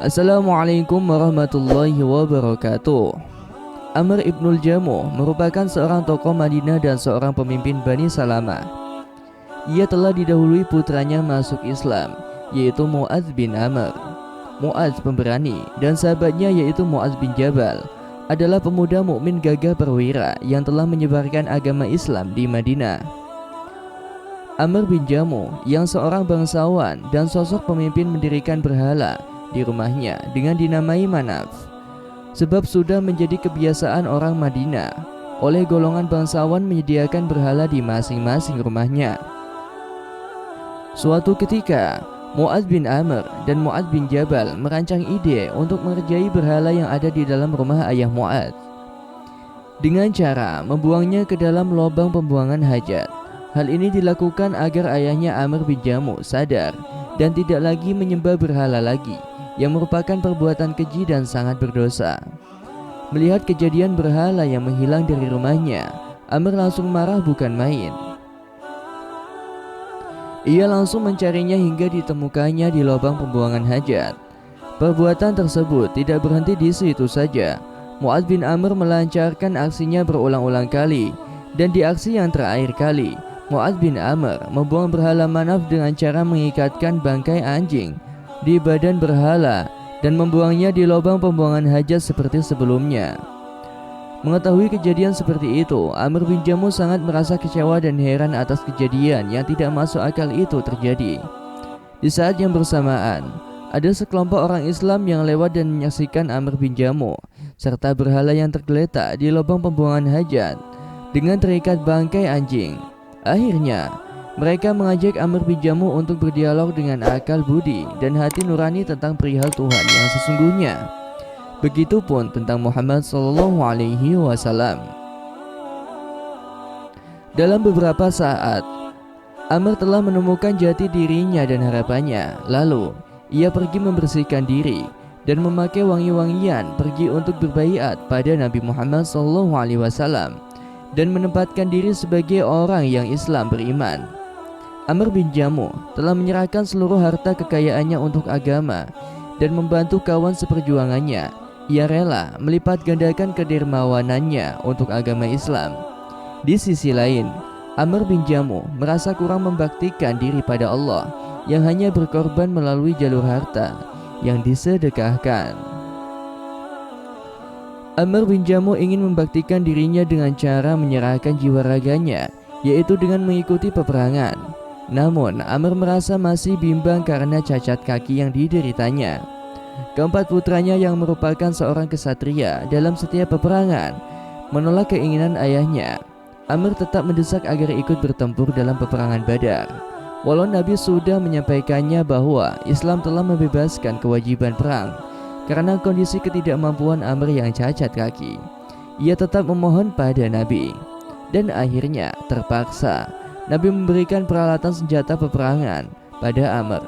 Assalamualaikum warahmatullahi wabarakatuh. Amr ibnul Jamuh merupakan seorang tokoh Madinah dan seorang pemimpin Bani Salamah. Ia telah didahului putranya masuk Islam, yaitu Mu'adz bin Amr. Mu'adz pemberani dan sahabatnya yaitu Mu'adz bin Jabal adalah pemuda mukmin gagah perwira yang telah menyebarkan agama Islam di Madinah. Amr bin Jamuh yang seorang bangsawan dan sosok pemimpin mendirikan berhala di rumahnya dengan dinamai Manaf. Sebab sudah menjadi kebiasaan orang Madinah oleh golongan bangsawan menyediakan berhala di masing-masing rumahnya. Suatu ketika, Mu'adz bin Amr dan Mu'adz bin Jabal merancang ide untuk mengerjai berhala yang ada di dalam rumah ayah Mu'adz dengan cara membuangnya ke dalam lubang pembuangan hajat. Hal ini dilakukan agar ayahnya Amr bin Jamuh sadar dan tidak lagi menyembah berhala lagi, yang merupakan perbuatan keji dan sangat berdosa. Melihat kejadian berhala yang menghilang dari rumahnya, Amr langsung marah bukan main. Ia langsung mencarinya hingga ditemukannya di lubang pembuangan hajat. Perbuatan tersebut tidak berhenti di situ saja. Mu'adz bin Amr melancarkan aksinya berulang-ulang kali, dan di aksi yang terakhir kali, Mu'adz bin Amr membuang berhala Manaf dengan cara mengikatkan bangkai anjing di badan berhala dan membuangnya di lubang pembuangan hajat seperti sebelumnya. Mengetahui kejadian seperti itu, Amr bin Jamuh sangat merasa kecewa dan heran atas kejadian yang tidak masuk akal itu terjadi. Di saat yang bersamaan, ada sekelompok orang Islam yang lewat dan menyaksikan Amr bin Jamuh serta berhala yang tergeletak di lubang pembuangan hajat dengan terikat bangkai anjing. Akhirnya, mereka mengajak Amr bin Jamuh untuk berdialog dengan akal budi dan hati nurani tentang perihal Tuhan yang sesungguhnya. Begitupun tentang Muhammad SAW. Dalam beberapa saat, Amr telah menemukan jati dirinya dan harapannya. Lalu, ia pergi membersihkan diri dan memakai wangi-wangian pergi untuk berbaiat pada Nabi Muhammad SAW dan menempatkan diri sebagai orang yang Islam beriman. Amr bin Jamuh telah menyerahkan seluruh harta kekayaannya untuk agama dan membantu kawan seperjuangannya. Ia rela melipat gandakan kedermawanannya untuk agama Islam. Di sisi lain, Amr bin Jamuh merasa kurang membaktikan diri pada Allah yang hanya berkorban melalui jalur harta yang disedekahkan. Amr bin Jamuh ingin membaktikan dirinya dengan cara menyerahkan jiwa raganya, yaitu dengan mengikuti peperangan. Namun, Amr merasa masih bimbang karena cacat kaki yang dideritanya. Keempat putranya yang merupakan seorang kesatria dalam setiap peperangan menolak keinginan ayahnya. Amr tetap mendesak agar ikut bertempur dalam peperangan Badar. Walau Nabi sudah menyampaikannya bahwa Islam telah membebaskan kewajiban perang, karena kondisi ketidakmampuan Amr yang cacat kaki, ia tetap memohon pada Nabi. Dan akhirnya terpaksa Nabi memberikan peralatan senjata peperangan pada Amr.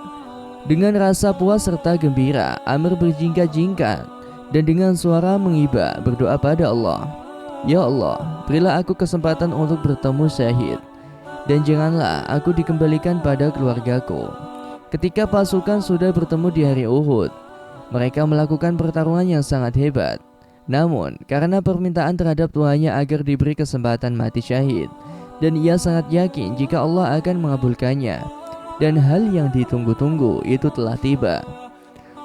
Dengan rasa puas serta gembira, Amr berjingkat-jingkat dan dengan suara mengiba berdoa pada Allah, "Ya Allah, berilah aku kesempatan untuk bertemu syahid, dan janganlah aku dikembalikan pada keluargaku." Ketika pasukan sudah bertemu di hari Uhud, mereka melakukan pertarungan yang sangat hebat. Namun, karena permintaan terhadap Tuhannya agar diberi kesempatan mati syahid, dan ia sangat yakin jika Allah akan mengabulkannya, dan hal yang ditunggu-tunggu itu telah tiba.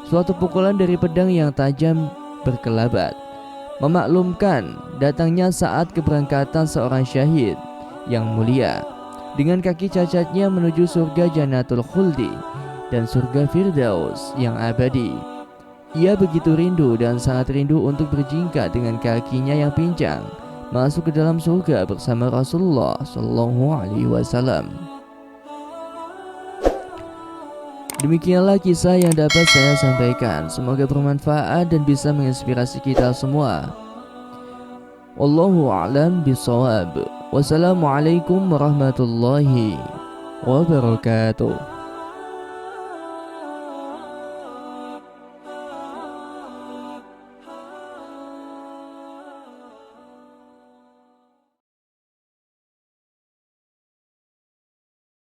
Suatu pukulan dari pedang yang tajam berkelabat memaklumkan datangnya saat keberangkatan seorang syahid yang mulia dengan kaki cacatnya menuju surga Jannatul Khuldi dan surga Firdaus yang abadi. Ia begitu rindu dan sangat rindu untuk berjingkat dengan kakinya yang pincang masuk ke dalam surga bersama Rasulullah SAW. Demikianlah kisah yang dapat saya sampaikan. Semoga bermanfaat dan bisa menginspirasi kita semua. Wallahu a'lam bishawab. Wassalamualaikum warahmatullahi wabarakatuh.